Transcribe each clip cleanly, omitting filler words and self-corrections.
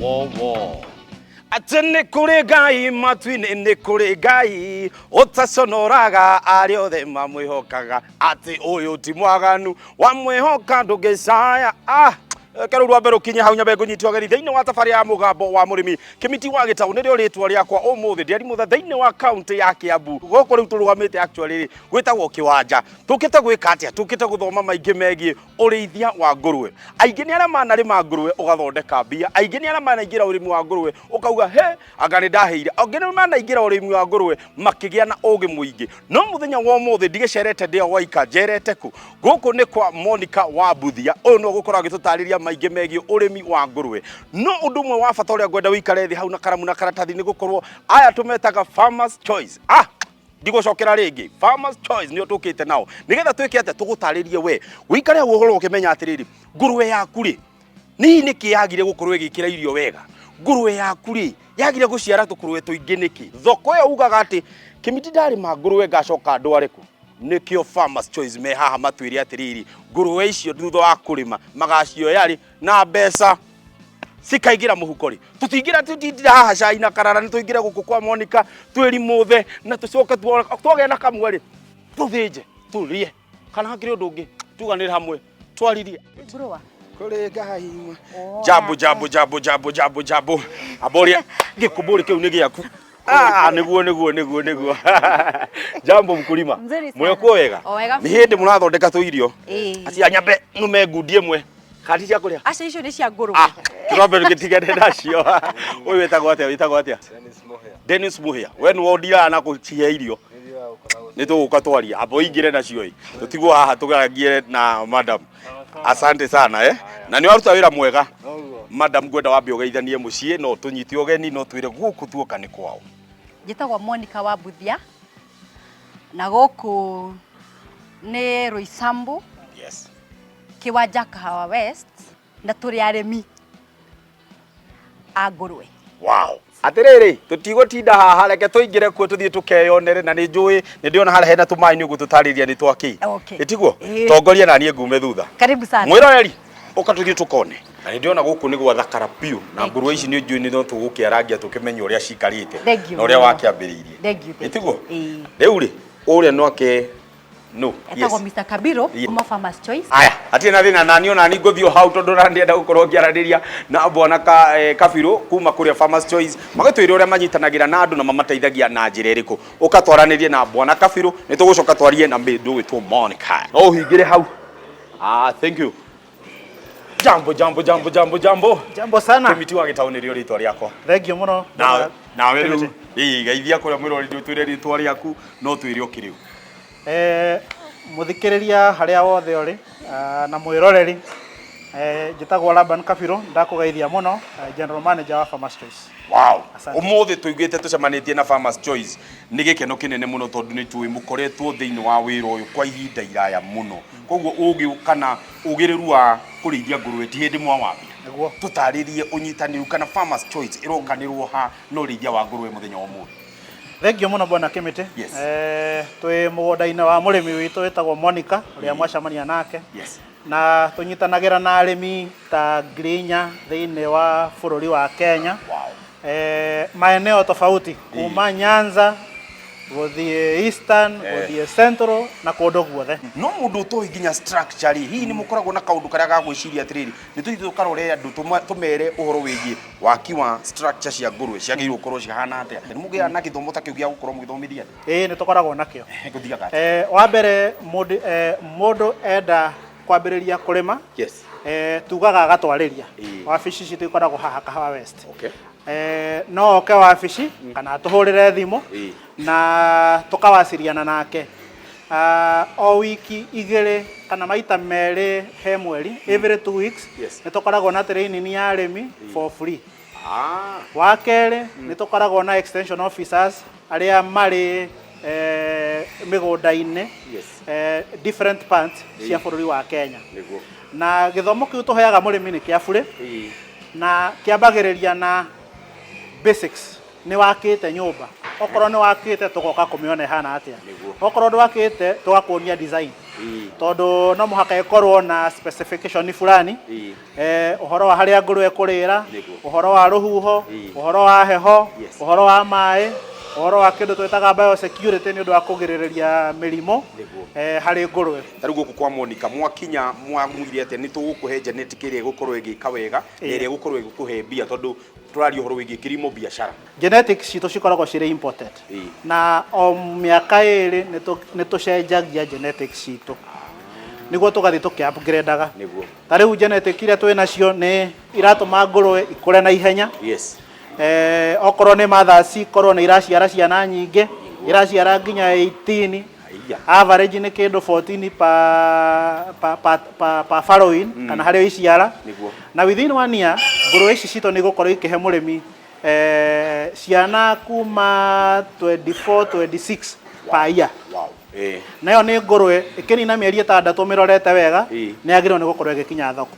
wo. Atene kure gai matwine ne kure gai utasonoraga ari othe mamwihokaga ati uyu ti mwaganu wamwihoka ndugicaya Karu rwa mbere kinya hau nyambe kunyitwo gari thiini wa tafari ya mugambo wa murimi kimiti wa gitau ni rio ritwa riakwa umuthi ndiari mutha thiini wa county ya Kiambu goko riu turugamite actually gwitagwo Kiwanja tukite gwika atia tukite guthoma maingi megie urithia wa ngurwe aingi ni ara manarima ngurwe ugathondeka mbia aingi ni ara manaingira urimi wa ngurwe ukauga he anga ni ndaheire angi ni manaingira urimi wa ngurwe makigia na ugi muingi no muthenya wa umuthi ndigicerete ndio waika njerete ku goko ni kwa Monica wa Buthia uyu no gukora gitutariria maingi megie urimi wa ngurwe no undu mwe wa bata uria ngwenda wikare thi hau na karamu na karatathi ni gukorwo aya tumetaga farmers choice ndigocokera ringi farmers choice ni utukite nao nigetha twike ate tugutaririe we wikare uhoro ukimenya atiriri ngurwe yaku ri ni kiyagire gukorwo igikira irio wega ngurwe yaku ri yagire guciara tukurwe tuingi niki thoko yo ugaga ati kimiti ndari ma ngurwe ngacoka ndwareku nikio farmers choice me haha matwiri atiriri ngurwe icio thutha wa kurima magacio yari na mbeca sikaigira muhukori tutingira tutindira haha cai na karara ni tuingira guku kwa Monica twiri muthe na tucoka twage na kamwe ri tuthinje turie kana hakiri undu ungi tuganire hamwe twaririe Burwa kuri gai jabu aboria gikuburi kiu ni giaku niguo jambo mkulima mweko wega ni hindi murathondeka tu irio acia nyambe nume ngundie mwe kati cia kuria aca icio ni cia ngurwe kirobe gitigane nacio uyu wetagwo atia Dennis Muhia we ni wondira na kucia irio ni tuguka twaria abo ingire nacio tutigwo haha tugagie na madam asante sana na ni waruta wira mwega madam gwenda wambe ugeithanie mucie no tunyiti ogeni no twire guku tuoka ni kwao Njitagwo Monica wa Buthia na goku ni Roysambu Kiwanja Kahawa West na turi aremi a ngurwe wow atiriri tutigotinda haha reke tuingire kuo tuthie tukeyonere na ni njui ni ndiona hara hena tumai ni ugututariria ni twaki itiguo tongoria na nie ngume thutha karibu sana mwiroreri ukatuthie tukone na ni ndiona guku ni gwa thakara piu na ngurwe ici ni njui ni no tugukiarangia tukimenya uria cikarite na uria wakiambiriirie itiguo riu ri uria no ake no etagwo Mr Kabiro kuma Farmers Choice aya ati na thina nani ona ni nguthio hau tondu na ndienda gukorwo ngiaraniria na bwana Kabiro kuma kuria Farmers Choice magatwire uria manyitanagira na andu na mamateithagia na njira iriku ukatwaranirie na bwana Kabiro ni tugucoka twarie na mbindu witwo Monica no hingire hau thank you jambo sana kimiti wa gitau ni rio ritwa riakwa thank you muno na we riu geithia kuria mwirori twire ritwa riaku no twire ukiriu muthikiriria haria wothe uri na mwiroreri njitagwo Laban Kabiro ndakugeithia muno general manager wa Farmers Choice wow umuthi tuiguite tucemanitie na Farmers Choice ni gikeno kinene muno tondu ni tui mukoretwo thiini wa wira uyu kwa ihinda iraya muno koguo ugi kana ugiriru wa kurithia ngurwe ti hindi mwawambia niguo tutaririe unyitaniru kana Farmers Choice irokanirwo ha no rithia wa ngurwe muthenya umuthi thank you muno bwana Kimiti twi mugunda-ini wa murimi witu witagwo Monica uria mwacamania nake na tunyitanagira na arimi ta Grinya thiini wa bururi wa Kenya maeneo tofauti kuma Nyanza guthie Eastern guthie Central na kundu guothe no mundu to nginya structure hi ni mukoragwo na kaundu karia ga gwiciria atiriri ni tuthi tukarore andu tumere uhoro wigie waki wa structure cia ngurwe ciagirwo korwo cihana atia ni mugia na githomo ta kiu gia gukorwo mugithomithia ni tukoragwo nakio guthiaga wa mbere mundu enda kwambiriria kurima tugaga agatwariria wabici citu ikoragwo haha Kahawa West no oke wabici kana tuhurire thimu na tukawasiriana nake o wiki igire kana maita meri he mweri every 2 weeks ni tukoragwo na training ya arimi for free wa kere ni tukoragwo na extension officers aria mari migunda-ini different parts cia bururi wa Kenya na githomo kiu tuheaga murimi ni kia bure na kiambagiriria na basics ni wakite nyumba okorwo ni wakite tugoka kumiona hana atia okorwo ni wakite tugakuonia design tondu no muhaka ikorwo na specification fulani uhoro wa haria ngũrũwe kurira, uhoro wa ruhuho, uhoro wa heho, uhoro wa mai, uhoro wa kindu twetaga biosecurity ni undu wa kugiriria mirimo hari ngũrũwe. Tari guku kwa Monica mwakinya mwamwire ate ni tugukuhe genetic iri gukorwo igika wega iri gukorwo igukuhe mbia tondu turari uhoro wigi kirimo biashara. Genetics cito cikoragwo cire important na o miaka iri ni tucenjagia genetics cito niguo tugathi tukiupgradeaga. Tariu genetic iria twi nacio ni iratuma ngũrũwe ikure na ihenya. Okorwo ni mothers ikorwo ni iraciara ciana nyingi, iraciara nginya 18, average ni kindu 14 pa following kana hario iciara. Na within 1 year ngũrũwe ici cito ni gukorwo ikihe murimi ciana kuma 24 26 pa year. Nayo ni ngũrũwe ikinina mieri 6 mirorete wega ni agirwo ni gukorwo igikinya thoko.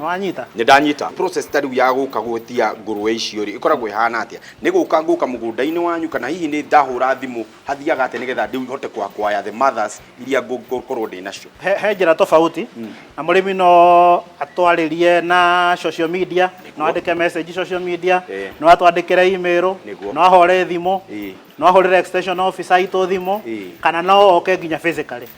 Nwanyita ni ndanyita process tari ya guka gwetia ngũrũwe icio ri ikoragwo ihana atia ni guka mugunda-ini wanyu kana hihi ni ndahura thimu hathiaga ate nigetha ndi hote kwaya the mothers iria ngũkorwo ndi nacio he njira tofauti na murimi no atwaririe na social media no andike message social media no atwandikire email no ahore thimu no ahorire extension officer ito thimu kana no oke nginya physically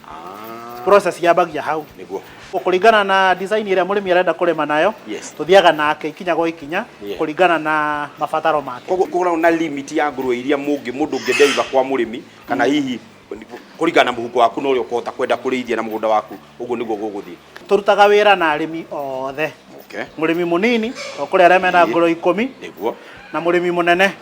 process yabagia hau niguo kuringana na design iria murimi arenda kurima nayo tuthiaga nake ikinya go ikinya kuringana na mabataro make. Koguo na limit ya ngũrũwe iria mundu ngedeiva kwa murimi kana hihi kuringana na muhuko waku no uri ukota kwenda kurithia na mugunda waku uguo niguo guguthii. Turutaga wira na arimi othe. Murimi munini kuri aria mena ngũrũwe 10 niguo na murimi munene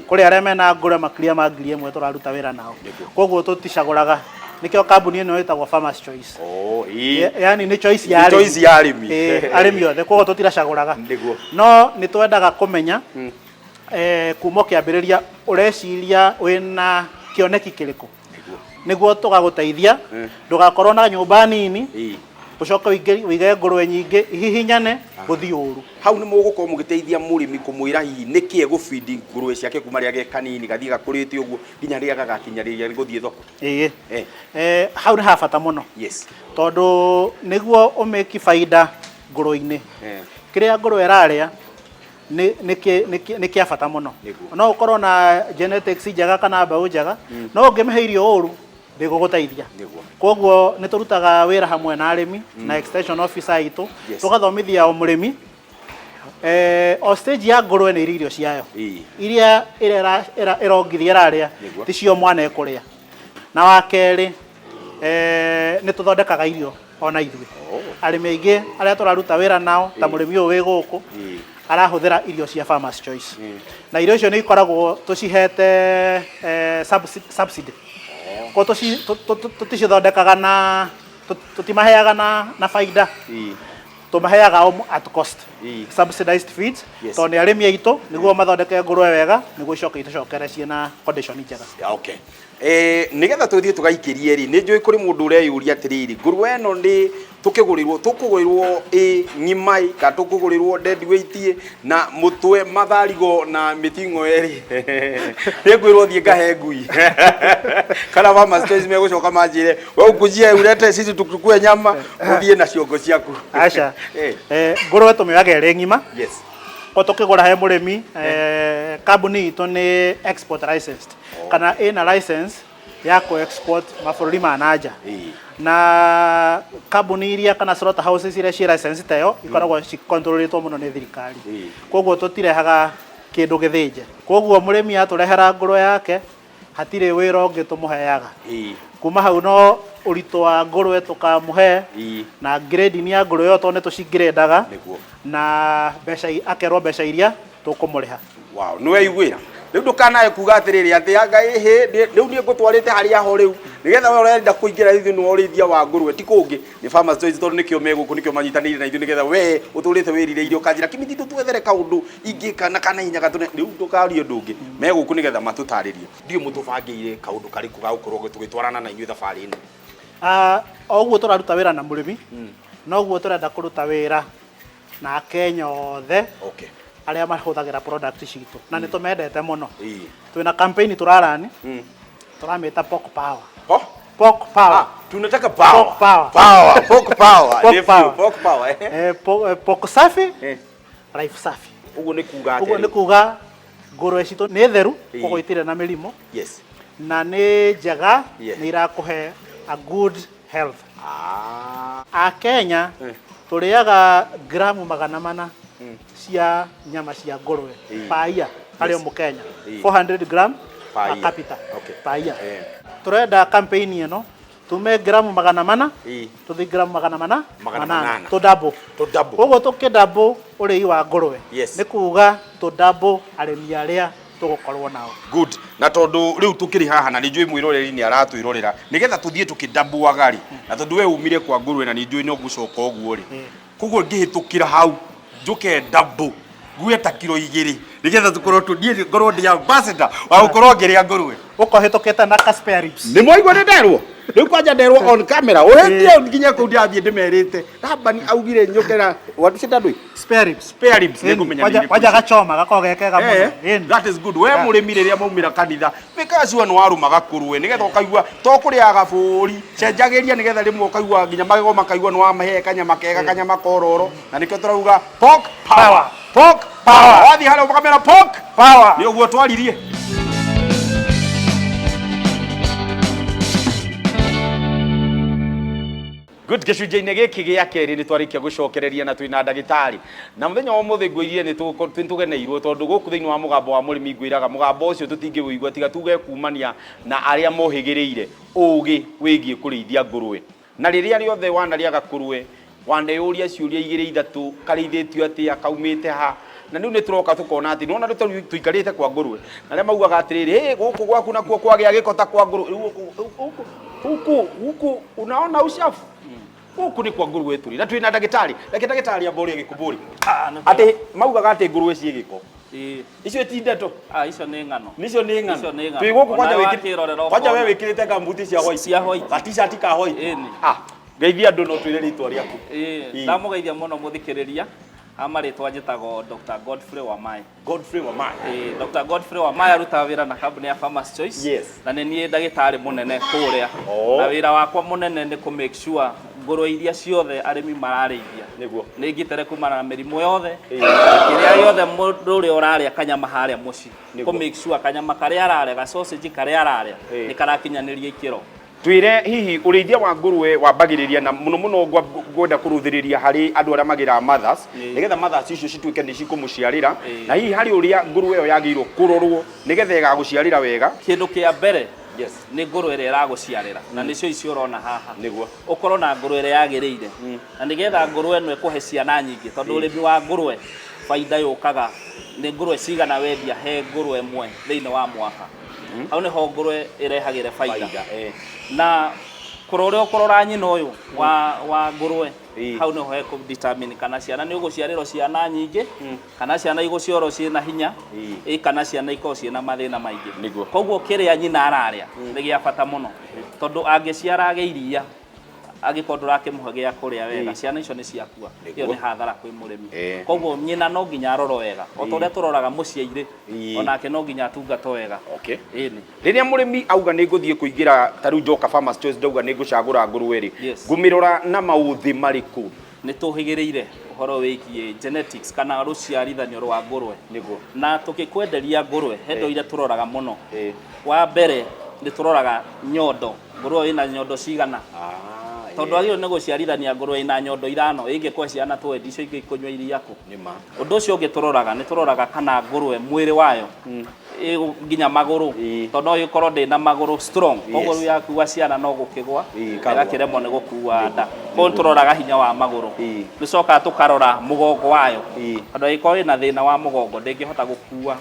kuri aria mena ngũrũwe makiria ma 1000 turaruta wira nao. Koguo tuticaguraga nikio kambuni ino itagwo Farmers Choice. Yani ni choice ya arimi. Choice ya arimi. Arimi othe koguo tutiracaguraga. No ni twendaga kumenya kuuma kiambiriria ureciria wina kioneki kiriku. Niguo tugaguteithia ndugakorwo na nyumba nini ucoka wige ngũrũwe nyingi hihinyane guthi uru. Hau ni mugukorwo mugiteithia murimi kumwira hihi niki egufeed ngũrũwe ciake kuma ria ge kanini gathie gakurite uguo nginya ria gagakinyariria guthie thoko. Hau ni ha bata muno tondu niguo umeki faida ngũrũwe-ini. Kiria ngũrũwe raria ni kia bata muno. No ukorwo na genetics njega kana mbeũ njega no ungimihe irio uru ndiguguteithia. Koguo ni turutaga wira hamwe na arimi na extension officer itu tugathomithia o murimi o stage ya ngũrũwe ni irio ciayo iria irongithia raria ticio mwana ekuria. Na wakeri ni tuthondekaga irio ona ithui arimi aingi aria turaruta wira nao ta murimi uyu wi guku arahuthira irio cia Farmers Choice na irio icio ni ikoragwo tucihete subsidy ko tuticithondekaga na tutimaheaga na faida tumaheaga at cost subsidized feeds to ni arimi aitu niguo mathondeke ngũrũwe wega niguo icoke itocokere ciena condition njega. Nigetha tuthie tugaikirie ri ni njui kuri mundu ureyuria atiriri ngũrũwe eno ni tukugurirwo ng'imai ka tukugurirwo dead weight na mutwe matharigo na mitingo eri ni ngwirwo thie ngahe ngui kana Farmers Choice megucoka manjire we ukujia urete sisi tukukue nyama uthie na ciongo ciaku. Acha ngũrũwe tumiaga eri ng'ima ko tukigura he murimi kambuni itu ni export licensed kana ina license ya ku export mabũrũri ma nanja na kambuni iria kana slaughter houses iria ci license tayo ikoragwo ci controlitwo muno ni thirikari. Koguo tutirehaga kindu githinje. Koguo murimi aturehera ngũrũwe yake hatire wira ungi tumuheaga. Kuma hau no urito wa ngũrũwe tukamuhe na grade ni ya ngũrũwe yo to ne tucigradeaga na akerwo mbeca iria tukumuriha. Wow, no weigwira riu ndukanae kuga atiriri ati anga ihi riu ni ngutwarite haria ho riu nigetha we urenda kuingira ithu no urithia wa ngũrũwe ti kungi ni Farmers Choice tondu nikio meguku nikio manyitanire na ithu nigetha we uturite wirire irio kanjira kimiti tutwethere kaundu ingika na kana hinya gatune riu ndukario ndungi meguku nigetha matutaririe ndio mutubangire kaundu kariku ga gukorwo tugitwarana na inyuĩ thabarĩ-inĩ. Oguo turaruta wira na murimi noguo turenda kuruta wira na Kenya othe aria mahuthagira product citu na ni tumendete muno. Twina campaign turarani turamita pork power. Pork power Tunataka power. Pork power. Pork safi. Life safi. Uguo ni kuga atĩa? Uguo ni kuga ngũrwe citũ nĩ theru koguo itirĩ na mĩrimũ. Yes. Na nĩ njega nĩ irakũhe a good health. A Kenya tũrĩaga gramu 400 cia nyama cia ngũrwe paia harĩ Mũkenya. 400 gram per capita paia. Tũrenda campaign ĩno tume gramu 400 tuthi gramu 400 to double. Koguo tukidouble ũrĩi wa ngũrwe nĩ kuga to double arĩmi arĩa tugukorwo nao. Good. Na tondu riu tukiri haha na ninjui mwiroreri ni aratwirorera nigetha tuthie tukidambuaga ri na tondu we umire kwa ngũrwe na ninjui no gucoka uguo ri koguo ngihitukira hau njuke double gweta kilo 2 nigetha tukorwo tudie ngorwo ndi ambassador wa gukorwo ngiria ngũrwe ukohituketa na ka spare ribs ni moigwa ni nderwo riu kwanja nderwo on camera urendia nginya ku ndiambie ndimerite ndabani augire nyukera watu citandui spare ribs nigumenya nini kwanja gachoma gakogekega muno. That is good. We murimi riria maumira kanitha mikaciwa no warumaga kurwe nigetha ukaigua to kuriaga buri cenjagiria nigetha rimwe ukaigua nginya magego makaigua no wamahe kanyama kega kanyama kororo na nikio turauga pork power. Wathi halo kamera pork power ni uguo twaririe. Good gicunjĩ-inĩ gĩkĩ gĩa kerĩ nĩ twarĩkia gũcokereria na twĩna ndagĩtarĩ na mũthenya wa ũmũthĩ ngwĩrire nĩ tũgeneirwo tondũ gũkũ thĩinĩ wa mũgambo wa mũrĩmi ngwĩraga mũgambo ũcio tũtingĩwĩigua tiga tuge kumania na arĩa mohĩgĩrĩire ũũgĩ wĩgiĩ kũrĩithia ngũrwe. Na rĩrĩa rĩothe wanarĩaga ngũrwe waneyũria ciũria igĩrĩ ithatũ karĩithĩtio atĩa kaumĩte ha na rĩu nĩ tũroka tũkona atĩ nĩwona tũikarĩte kwa ngũrwe na arĩa maugaga atĩrĩrĩ gũkũ gwaku nakuo kwagĩa gĩko ta kwa ngũrwe huku unaona uchafu huku ni kwa ngũrwe tũrĩ na twĩna ndagĩtarĩ ambũria gĩkumbũri atĩ maugaga atĩ ngũrwe ciĩ gĩko icio ti ndeto icio nĩ ng'ano twĩ gũkũ kwanja we wĩkĩrĩte gambuti cia white ga t-shirt ka white ngeithia andũ no twĩre rĩtwa rĩaku ndamũgeithia mũno mũthikĩrĩria amarĩtwa njĩtagwo Dr. Godfrey Wamai. Dr. Godfrey Wamai arutaga wĩra na kambuni ya Farmers Choice na nĩ niĩ ndagĩtarĩ mũnene kũrĩa na wĩra wakwa mũnene nĩ kũ make sure ngũrwe iria ciothe arĩmi mararĩithia nĩ ngĩtere kumana na mĩrimũ yothe kĩrĩa yothe mũndũ ũrĩa ũrarĩa kanyama harĩa mũciĩ kũ make sure kanyama karĩa ararĩa ga sausage karĩa ararĩa nĩ karakinyanĩria ikĩro. Twire hihi urĩithia wa ngũrwe wambagĩrĩria na mũno ngwenda kũrũthĩrĩria harĩ andũ arĩa magĩra mothers nigetha mothers icio cituĩke nĩ cikũmũciarĩra na hihi harĩ ũrĩa ngũrwe ĩyo yagĩrĩirwo kũrorwo nigetha ĩgagũciarĩra wega. Kĩndũ kĩa mbere nĩ ngũrwe ĩrĩa ĩragũciarĩra na nĩcio icio ũrona haha ũkorwo na ngũrwe ĩrĩa yagĩrĩire na nigetha ngũrwe ĩno ĩkũhe ciana nyingĩ tondũ ũrĩmi wa ngũrwe baida yũkaga nĩ ngũrwe cigana wendia he ngũrwe ĩmwe thĩinĩ wa mwaka hau nĩho ngũrwe ĩrehagĩre baida na kũrora ũkorora nyina ũyũ wa ngũrwe hau nĩho he determine kana ciana nĩ ũgũciarĩrwo ciana nyingĩ kana ciana igũciarwo ciĩna hinya kana ciana ikorwo ciĩna mathĩna maingĩ. Koguo kĩrĩa nyina ararĩa nĩ gĩa bata mũno tondũ angĩciara iria agĩkorwo ndũrakĩmũhe gĩa kũrĩa wega ciana icio nĩ ciakua ĩyo nĩ hathara kwĩ mũrĩmi. Koguo nyina no nginya arorwo wega o ta ũrĩa tũroraga mũciĩ irĩ onake no nginya atungatwo wega. Rĩrĩa mũrĩmi auga nĩ ngũthiĩ kũingĩra ta rĩu njoka Farmers Choice ndauga nĩ ngũcagũra ngũrwe rĩ ngũmĩrora na maũthĩ marĩkũ? Nĩ tũhĩgĩrĩire ũhoro wĩgiĩ genetics kana rũciarithanio rwa ngũrwe na tũkĩkwenderia ngũrwe he indo iria tũroraga mũno. Wa mbere nĩ tũroraga nyondo ngũrwe ĩna nyondo cigana tondu agĩrĩirwo nĩ gũciarithania ngũrwe ina nyondo 5 ĩngĩkũhe ciana 20 icio ingĩ ikũnyua iria kũ. Ũndũ ũcio ũngĩ tũroraga nĩ tũroraga kana ngũrwe mwĩrĩ wayo nginya magũrũ tondũ no ĩkorwo ndĩna magũrũ strong koguo rĩu yakuua ciana no gũkĩgwa ĩgakĩremwo nĩ gũkuua nda. Koguo tũroraga hinya wa magũrũ nĩcokaga tũkarora mũgongo wayo tondũ angĩkorwo ĩna thĩna wa mũgongo ndĩngĩhota gũkuua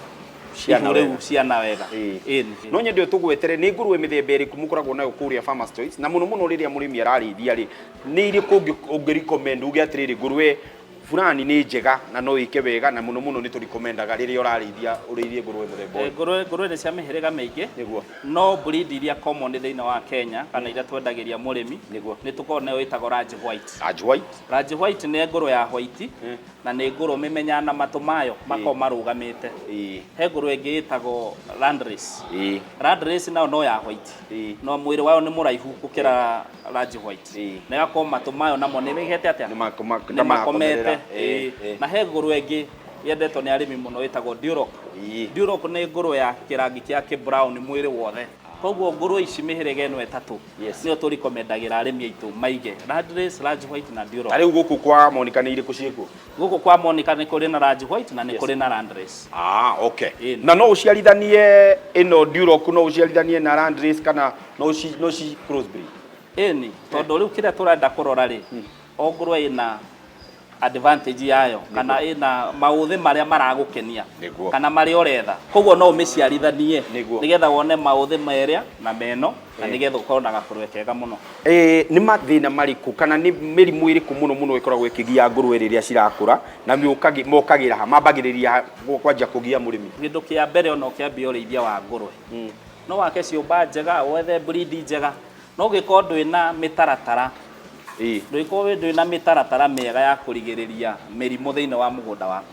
ciana wega. No nyende tũgwetere nĩ ngũrwe mĩthemba ĩrĩkũ mũkoragwo nayo kũrĩa Farmers Choice na mũno rĩrĩa mũrĩmi ararĩithia rĩ nĩ irĩkũ ũngĩrecommend uge atĩrĩrĩ ngũrwe fulani ni njega na no ike wega na muno muno ni turikomendaga riria urarithia urithie ngurwe muthemba ngurwe ni cia mihiriga maingi niguo no breed iria common thiini wa Kenya kana iria twendagiria murimi niguo ni tukona nayo itagwo Range White. Range White ni ngurwe ya white na ni ngurwe mimenya na matu mayo mako marugamite he ngurwe ingi itagwo Landrace nayo no ya white no mwiri wayo ni muraihu gukira Range White na gako matu mayo namo ni migete atia ni makomete na he ngurwe ingi yendetwo ni arimi muno itagwo Duroc ni ngurwe ya kirangi kia brown mwiri wothe koguo ngurwe ici mihirige eno etatu nio turikomendagira arimi aitu maige Landrace, Range White na Duroc. Ari guku kwa Monica ni iriku ciku guku kwa Monica ni kuri na Range White na ni kuri na Landrace. Okay. Na no uciarithanie ino Duroc no uciarithanie na Landrace kana no ci crossbreed eni tondu riu kire turenda kurora ri o ngurwe ina advantage yayo kana ina mauthi maria maragukenia kana mari oretha koguo no umiciarithanie nigetha wone mauthi meria na meno na nigetha ukorwo na gakurwe kega muno. Ni mathina mariku kana ni mirimu iriku muno muno ikoragwo ikigia ngurwe riria cirakura na mokagira ha mambagiriria kwanja kugia murimi? Kindu kia mbere ono kia biorithia wa ngurwe no wake ciumba njega wethe breed njega no gikorwo ndwina mitaratara ndwina mitaratara mega ya kurigiriria mirimu thiini wa mugunda waku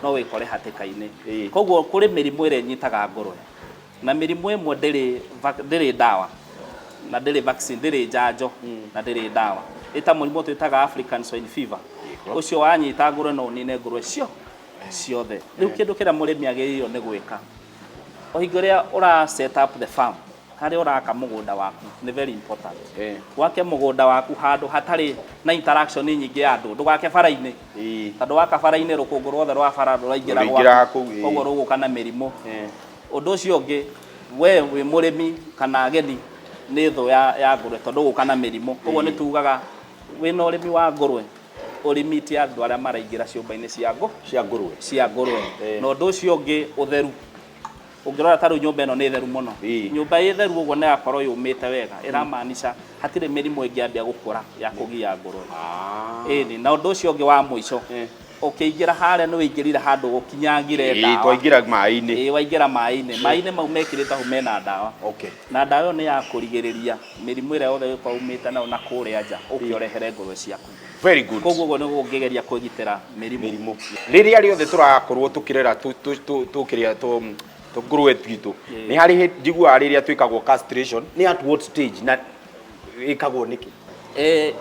no wikore hatikaini. Koguo kuri mirimu ire nyitaga ngurwe na mirimu imwe ndiri dawa na ndiri vaccine ndiri njanjo na ndiri dawa ita murimu twitaga African Swine Fever ucio wanyita ngurwe no nine ngurwe ciothe. Riu kindu kira murimi agirirwo ni gwika o hingo ria ura set up the farm hari uraka mugunda waku ni very important wake mugunda waku handu hatari na interaction nyingi ya andu ndugake bara-ini tondu waka bara-ini rukungu rwothe rwa bara ruraingira gwaku koguo ruguka na mirimu. Undu ucio ungi we wi murimi kana ageni ni thu ya ngurwe tondu guka na mirimu koguo ni tugaga wina urimi wa ngurwe urimi ti andu aria maraingira ciumba-ini cia ngurwe no undu ucio ungi utheru ungirora taru nyumba eno ni theru muno nyumba i theru uguo na akorwo yumite wega iramaanisha hatire mirimu ingiambia gukura ya kugia ngurwe ni na undu ucio ungi wa muico ukiingira hare no ingirira handu gukinyangire dawa twaingira mai-ini waingira mai-ini mau mekirite hu mena dawa na dawa ni ya kurigiriria mirimu ire yothe kwa umite na kuria nja ukiorehere ngurwe ciaku. Very good. Koguo ni ungigeria kwigitira mirimu riria riothe turakorwo tukirera tukiria ngurwe twitu ni hari njigua riria twikagwo castration ni at what stage na ikagwo niki?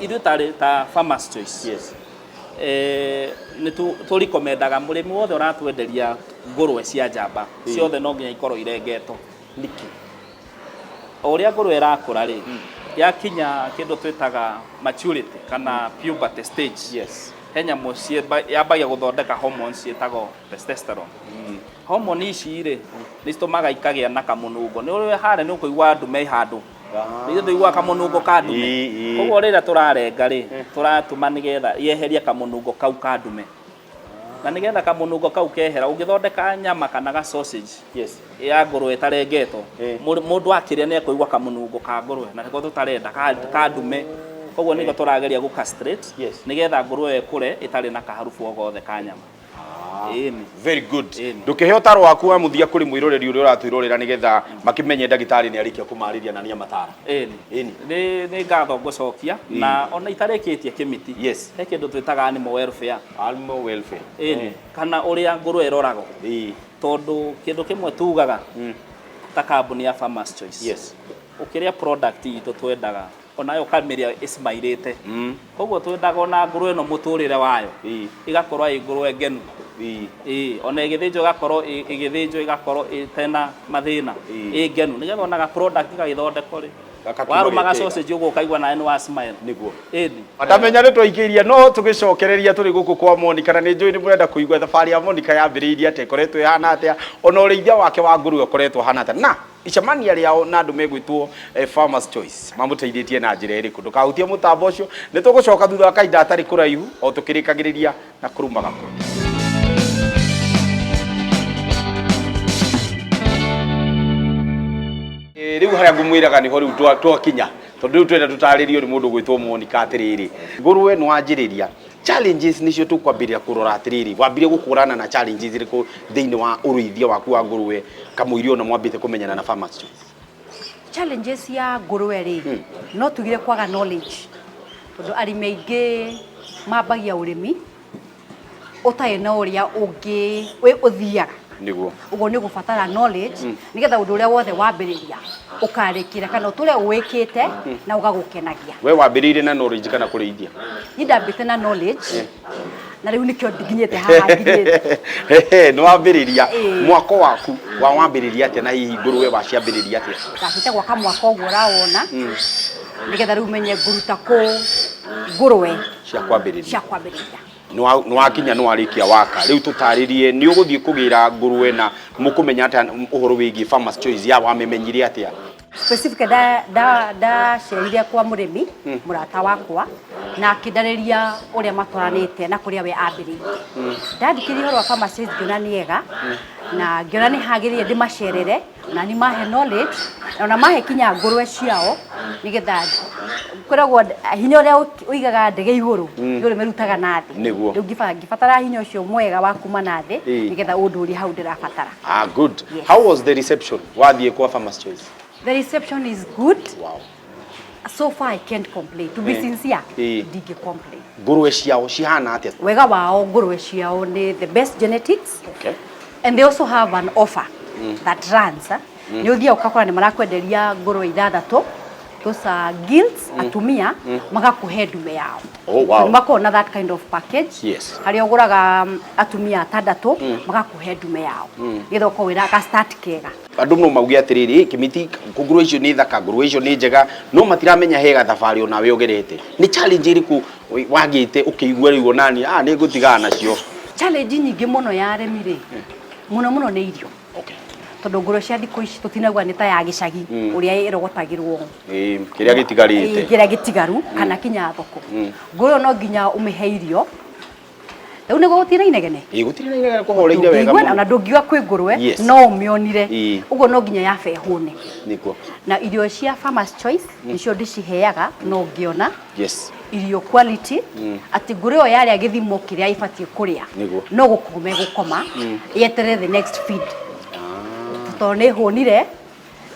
Ithu ta Farmers Choice ni turikomendaga murimi wothe uratwenderia ngurwe cia njamba ciothe no nginya ikorwo irengetwo niki uria ngurwe irakura ri yakinya kindu twitaga maturity kana puberty stage he nyamu yambagia guthondeka hormones cietagwo testosterone. Hormone ici ri ni citumaga ikagia na kamunungo ni uri hare ni ukuigua ndume handu ni tuigua kamunungo ka ndume koguo rira turarenga ri turatuma nigetha yeheria kamunungo kau ka ndume na nigetha kamunungo kau kehera ungithondeka nyama kana ga sausage ya ngurwe itarengetwo mundu akiria ni akuigua kamunungo ka ngurwe na niko tutarenda ka ndume koguo niko turageria gu castrate nigetha ngurwe ikure itari na kaharufu o gothe ka nyama. Very good. Ndukihe utaro waku wa muthia kuri mwiroreri uri uratwirorera nigetha makimenye ndagitari ni arikia kumariria na ni amatara. Ni ngatho ngucokia na ona itarekitie kimiti he kindu twitaga animal welfare kana uria ngurwe iroragwo tondu kindu kimwe tugaga ta kambuni ya Farmers Choice ukiria product itu twendaga onayo kamiria ismailite koguo twendaga ona ngurwe no muturire wayo igakorwo i ngurwe ngenu ona igithinjo gakorwo igithinjo igakorwo itena mathina ngenu nigetha ona ga product gagithondeko ri warumaga sausage uguo kaigua nawe ni wa smile niguo ndamenya ni twaingĩria no tugicokereria turi guku kwa Monica na ni njui ni murenda kuigua thabari ya Monica yambiriirie ate koretwo ihana atia ona urithia wake wa ngurwe koretwo hana atia na icemania riao na andu megwitwo Farmers Choice mamuteithĩtie na njĩra ĩrĩkũ ndukahutie mutambo ucio ni tugucoka thutha wa kahinda atari kuraihu o tukirikagiriria na kurumaga riu haria ngumwiraga ni ho riu twakinya tondu riu twenda tutaririo ni mundu gwitwo Monica atiriri ngurwe no anjiriria challenges nicio tukwambiria kurora atiriri wambire gukurana na challenges iriku thiini wa uruithia waku wa ngurwe kamuirio na mwambite kumenyana na Farmers Choice? Challenges ya ngurwe ri no tugire kwaga knowledge tondu arimi aingi mambagia urimi utai na uria ungi we uthiaga niguo ugo ni gubatara knowledge nigetha undu uria wothe wambiriria ukarikira kana uturia wikite na ugagukenagia. We wambiriire na knowledge kana kurithia? Ndambite na knowledge na riu nikio nginyete haha nginyete. No wambiriria mwako waku wa wambiriria atia na hihi ngurwe waciambiriria atia? Ndabite gwaka mwaka uguo rawona nigetha riu menye nguruta ku ngurwe cia kwambiriria no wakinya no arikia waka riu tutaririe ni uguthie kugira ngurwe na mukumenya ata uhoro wigi Farmers Choice ya wamenyire atia? Specific da sheria kwa murimi murata wakwa na kidariria uria matwaranite na kuria we ambiririe ndandikiri horo wa Farmers Choice ngiona niega na ngiona ni hagirie ndimacerere na ni mahe knowledge na mahe kinya ngurwe ciao nigetha kuragwo hinya uria uigaga ndege iguru iguru merutaga nathi niguo riu ngibatara hinya ucio mwega wa kuma nathi nigetha unduri hau ndirabatara. Good. Yes. How was the reception wathie kwa Farmers Choice? The reception is good. Wow. So far I can't complain. To be sincere, digi complain. Ngurwe ciao cihana atia? Wega wao ngurwe ciao ni the best genetics. Okay. And they also have an offer that runs. Ni uthia ukakora ni marakwenderia ngurwe ithathatu. Those are guilds atumia magakuhe ndume yao. Oh wow. So, makona that kind of package. Yes. Hari oguraga atumia atandatu magakuhe ndume yao. Githo ko wira ka start kega. Andu no maugia atiriri kimiti ngurwe icio ni thaka ngurwe icio ni njega no matiramenya hega thabari ona we ogerete. Ni challenge iriku wagite ukiigua riu nani ni ngutigana nacio? Challenge nyingi muno ya aremi ri muno ni irio. Okay. Tondu ngurwe cia thikũ ici tutinagwa ni ta ya gicagi uria irogotagirwo kiria gitigarite kiria gitigaru kana kinya thoko ngurwe no nginya umihe irio riu nego gutira inegene gutira inegene kuhoreire wega muno na ndungiwa kwi ngurwe no umionire ugo no nginya yabe hune niko na irio cia Farmers Choice nicio ndiciheaga no ngiona irio quality ati ngurwe yo yari agithimo kiria ibatie kuria no gukume gukoma yetere the next feed to ne honire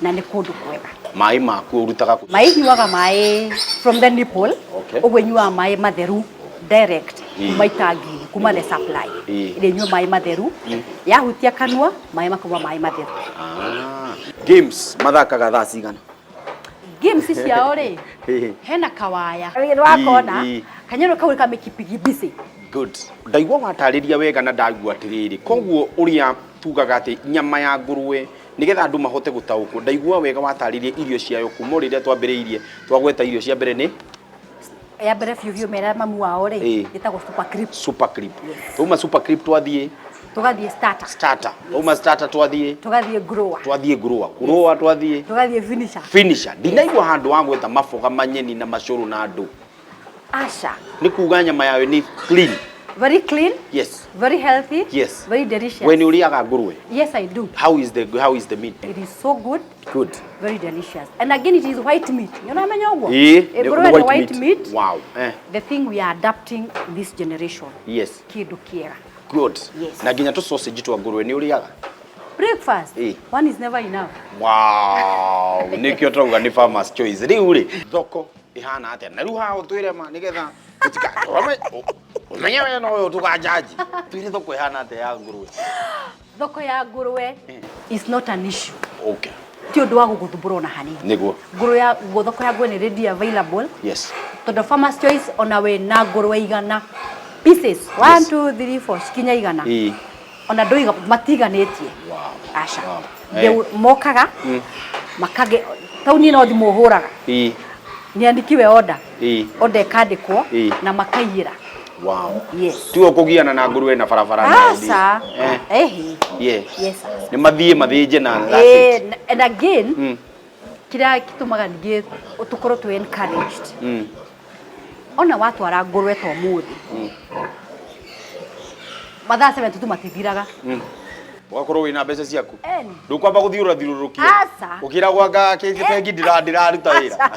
na ne kundu kwega. Mai maku urutaga ku? Mai nyuaga mai from the nipple. Ogwe nyua mai matheru direct kuma itangi kuma the supply. Ile nyua mai matheru ya hutia kanwa mai makuma mai matheru. Games mathakaga thaa cigana? Games ciao ri hena kawaya wakona kanyero kau kamekipigi busy. Good. Ndaigua watariria wega na ndagua atiriri koguo uria tugaga ati nyama ya ngurwe nigetha andu mahote gutauko ndaigua wega wataririe irio ciayo kuma riria twambiriirie twagweta irio cia mbere ni ya mbere fiu mera mamu wao ri gitagwo super creep tuma super creep twathie tugathie starter uma starter twathie grower twathie finisher ndinaigua handu wa gweta maboga manyeni na macuru na andu asha ni kuga nyama yayo ni clean. Very clean. Yes. Very healthy. Yes. Very delicious. When you riaga ngurwe? Yes, I do. How is the meat? It is so good. Good. Very delicious. And again, it is white meat. You know what I mean? White meat. Wow. The thing we are adapting this generation. Yes. Kidu kiera. Good. Yes. Na ginya to sausage twa ngurwe ni uriaga? Breakfast. One is never enough. Wow. Nikio trauga ni Farmers Choice. Riu ri thoko ihana atia na riu ha utwire ma nigetha utika umenya we no tukajaji twire thoko ihana atia ya ngurwe? Thoko ya ngurwe is not an issue. Okay. Ti undu wa guguthumbura na hanini. Niguo. Ngurwe ya thoko ya ngurwe ni ready available. Yes. Tondu Farmers Choice ona we na ngurwe igana pieces 1 2 3 4 kinya igana. Ona ndoiga matiganetie. Wow. Asha. Wow. Mokaga makage tauni no thimo huraga. Niandikiwe order. Order kandikwo na makaiyira. Wow. Yes. Tuo kugiana na ngurwe na barabara na asa. Yes. Yes. Ni mathie mathije na and again kira kitumaga ngie utukoro to encouraged. Ona watu ara ngurwe to muthi. Mathaa 7 tu matithiraga. Wakorwo wina mbeca ciaku ndukwamba guthiura thirurukie ukira gwanga kenge ndiraruta wira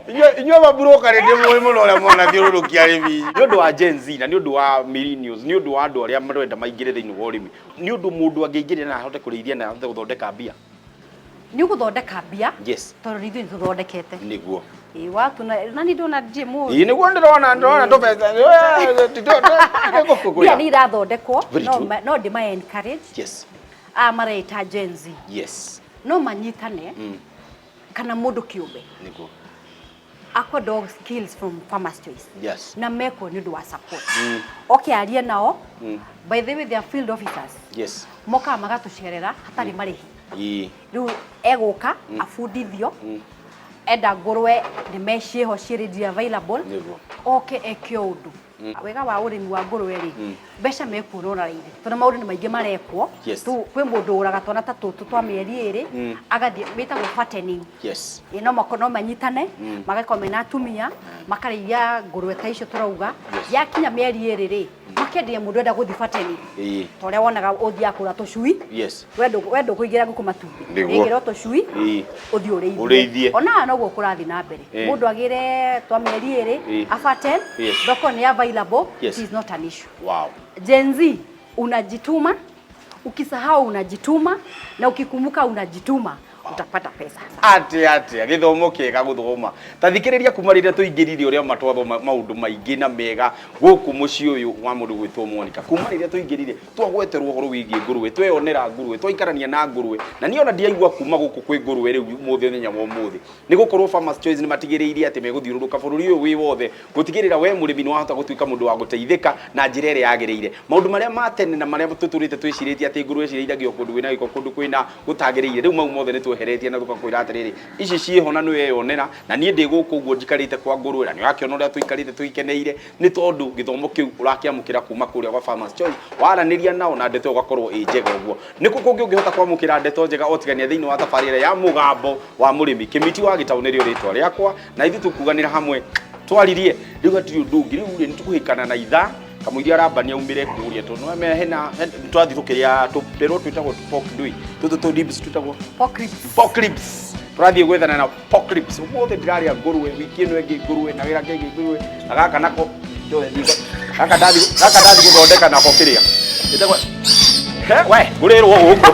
Inyuĩ mabroka rĩ ndĩmũĩ mũno ũrĩa mwanathiũrũrũkia arĩmi. Nĩ ũndũ wa Gen Z na nĩ ũndũ wa millennials, nĩ ũndũ wa andũ arĩa marenda maingĩre thĩinĩ wa ũrĩmi. Nĩ ũndũ mũndũ angĩingĩrĩra na ahote kũrĩithia na ahote gũthondeka mbia. Nĩ ũgũthondeka mbia? Yes. Tondũ ithuĩ nĩ tũthondekete. Nĩguo. Watu na nĩ ndona gym. Nĩguo ndĩrona tũbeca. Mbia nĩ irathondekwo no ndĩma encourage. Yes. Mareta Gen Z. Yes. No manyitane kana mũndũ kĩũmbe. Nĩguo. Akwa dog skills from Farmers Choice. Yes. Na meko nĩ ũndũ wa support. Okay, aria nao. By the way, they are field officers. Yes. Moka magatucerera hatarĩ marĩhi. Rĩu egũka abundithio. Enda ngũrwe nĩ meciho ciĩ available. Oke ekio ũndũ. Wega wa ũrĩmi wa ngũrwe rĩ mbeca mekuona na raithi tondũ maũndũ nĩ maingĩ marekwo tu kwĩ mũndũ ũraga twana ta tũtũ twa mĩeri ĩrĩ agathiĩ metagwo fattening. Yes. No manyitane magakorwo mena atumia makarĩithia ngũrwe ta icio tũrauga yakinya mĩeri ĩrĩ rĩ makendia mũndũ enda gũthiĩ fattening ta ũrĩa wonaga ũthiaga kũgũra tũcui wenda kũigĩra ngũkũ matumbĩ ĩgĩrwo tũcui ũthiĩ ũrĩithie ona noguo kũrathiĩ na mbere mũndũ agĩre twa mĩeri ĩrĩ afatten thoko nĩ available. It is not an issue. Wow. Gen Z unajituma, ukisahau unajituma na ukikumbuka unajituma utapata pesa. Ati githomo kiega guthoma. Tathikiriria kuma rĩrĩa tũingĩrire ũrĩa matwathoma maũndũ maingĩ na mega gũkũ mũciĩ ũyũ wa mũndũ gwĩtwo Monica. Kuma rĩrĩa tũingĩrire twagweterwo ũhoro wĩgiĩ ngũrwe, tweyonera ngũrwe, twaikarania na ngũrwe. Na niona ndiaigua kuma gũkũ kwĩ ngũrwe rĩu mũthĩ nĩ nyamũ mũthĩ. Nĩ gũkorwo Farmers Choice nĩ matigĩrĩirie atĩ megũthiũrũrũka bũrũri ũyũ wĩ wothe gũtigĩrĩra we mũrĩmi nĩ wahota gũtuĩka mũndũ wa gũteithĩka na njĩra ĩrĩa yagĩrĩire. Maũndũ marĩa ma tene na marĩa tũtũrĩte twĩcirĩtie atĩ ngũrwe cirĩithagio kũndũ kwĩna gĩko, kũndũ kwĩna gũtagĩrĩire, rĩu mau mothe nĩ heretie na tukakwira atiriri ici ciĩho na nĩwe yonera na niĩ ndĩ gũkũ ũguo njikarĩte kwa ngũrwe na nĩ wakĩona ũrĩa tũikarĩte tũikeneire nĩ tondũ gĩthomo kĩu ũrakĩamũkĩra kuma kũrĩa kwa Farmers Choice waranĩria nao na ndeto ũgakorwo ĩ njega ũguo nĩkũ kũngĩ ũngĩhota kwamũkĩra ndeto njega otigania thĩinĩ wa thabarĩ ya mũgambo wa mũrĩmi Kĩmiti wa Gĩtaũ nĩrĩo rĩtwa rĩakwa na ithuĩ tũkuganĩra hamwe twaririe rĩu hatirĩ ũndũ ũngĩ rĩu nĩ tũkũhĩkana na ithaa kamuiria arambania umire kuria tondu me hena twathi tukiria tupero twitagwo pork ndui tu ribs twitagwo pork ribs twathi gwethana na pork ribs umothe ndiraria ngũrwe wiki ĩno ĩngĩ ngũrwe na wĩra kĩngĩ ngũrwe na gaka nako gaka ndathi gũthondeka nako kĩrĩa we ngũrĩrwo gũkũ